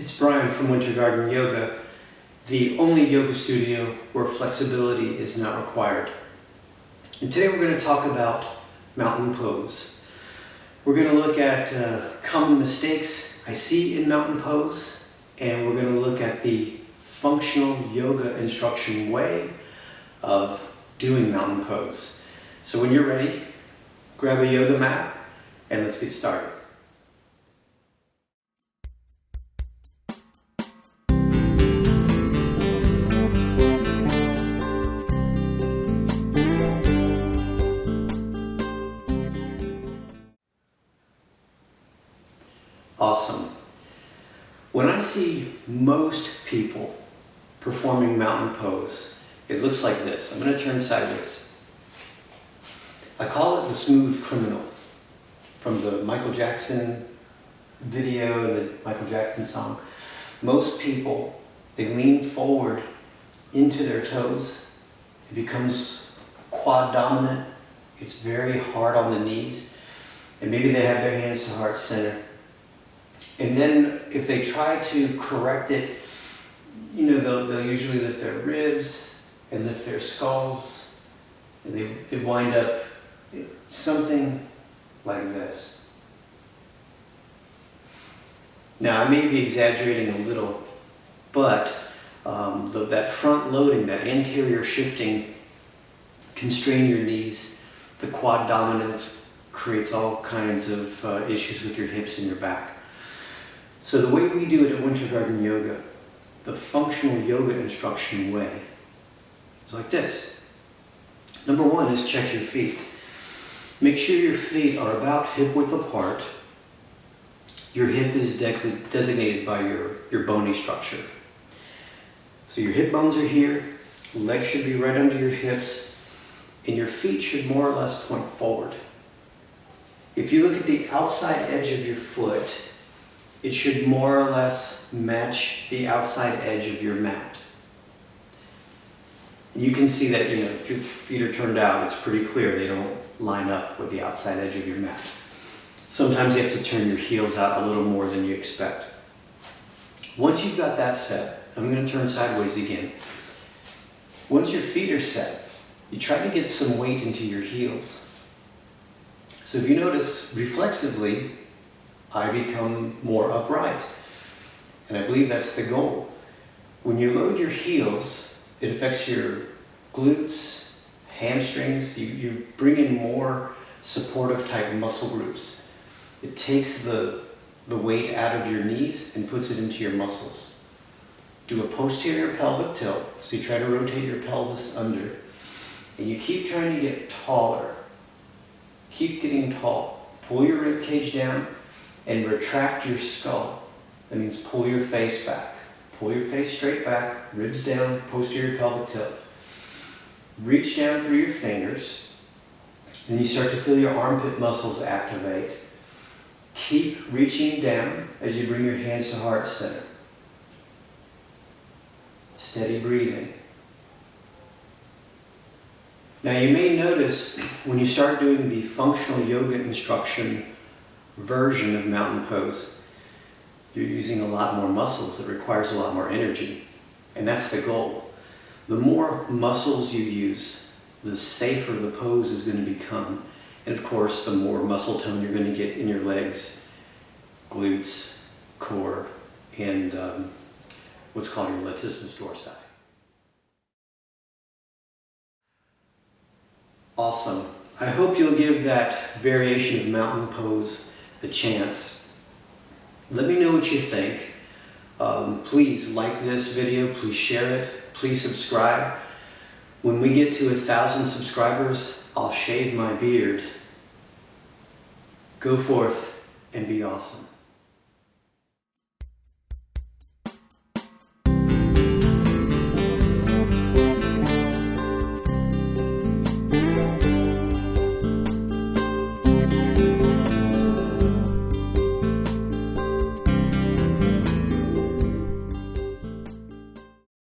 It's Brian from Winter Garden Yoga, the only yoga studio where flexibility is not required. And today we're going to talk about mountain pose. We're going to look at common mistakes I see in mountain pose, and we're going to look at the functional yoga instruction way of doing mountain pose. So when you're ready, grab a yoga mat and let's get started. Awesome. When I see most people performing mountain pose, it looks like this. I'm going to turn sideways. I call it the smooth criminal, from the Michael Jackson video and the Michael Jackson song. Most people, they lean forward into their toes. It becomes quad dominant. It's very hard on the knees. And maybe they have their hands to heart center. And then if they try to correct it, they'll usually lift their ribs and lift their skulls, and they wind up something like this. Now, I may be exaggerating a little, but that front loading, that anterior shifting can strain your knees. The quad dominance creates all kinds of issues with your hips and your back. So the way we do it at Winter Garden Yoga, the functional yoga instruction way, is like this. Number one is check your feet. Make sure your feet are about hip width apart. Your hip is designated by your bony structure. So your hip bones are here, legs should be right under your hips, and your feet should more or less point forward. If you look at the outside edge of your foot, it should more or less match the outside edge of your mat. You can see that, if your feet are turned out, it's pretty clear they don't line up with the outside edge of your mat. Sometimes you have to turn your heels out a little more than you expect. Once you've got that set, I'm going to turn sideways again. Once your feet are set, you try to get some weight into your heels. So if you notice, reflexively, I become more upright. And I believe that's the goal. When you load your heels, it affects your glutes, hamstrings. You bring in more supportive type muscle groups. It takes the weight out of your knees and puts it into your muscles. Do a posterior pelvic tilt. So you try to rotate your pelvis under. And you keep trying to get taller. Keep getting tall. Pull your rib cage down and retract your skull. That means pull your face back. Pull your face straight back, ribs down, posterior pelvic tilt. Reach down through your fingers. Then you start to feel your armpit muscles activate. Keep reaching down as you bring your hands to heart center. Steady breathing. Now you may notice when you start doing the functional yoga instruction version of mountain pose, you're using a lot more muscles. It requires a lot more energy, and that's the goal. The more muscles you use, the safer the pose is going to become, and of course the more muscle tone you're going to get in your legs, glutes, core, and what's called your latissimus dorsi. Awesome. I hope you'll give that variation of mountain pose a chance. Let me know what you think. Please like this video, please share it, please subscribe. When we get to 1,000 subscribers, I'll shave my beard. Go forth and be awesome.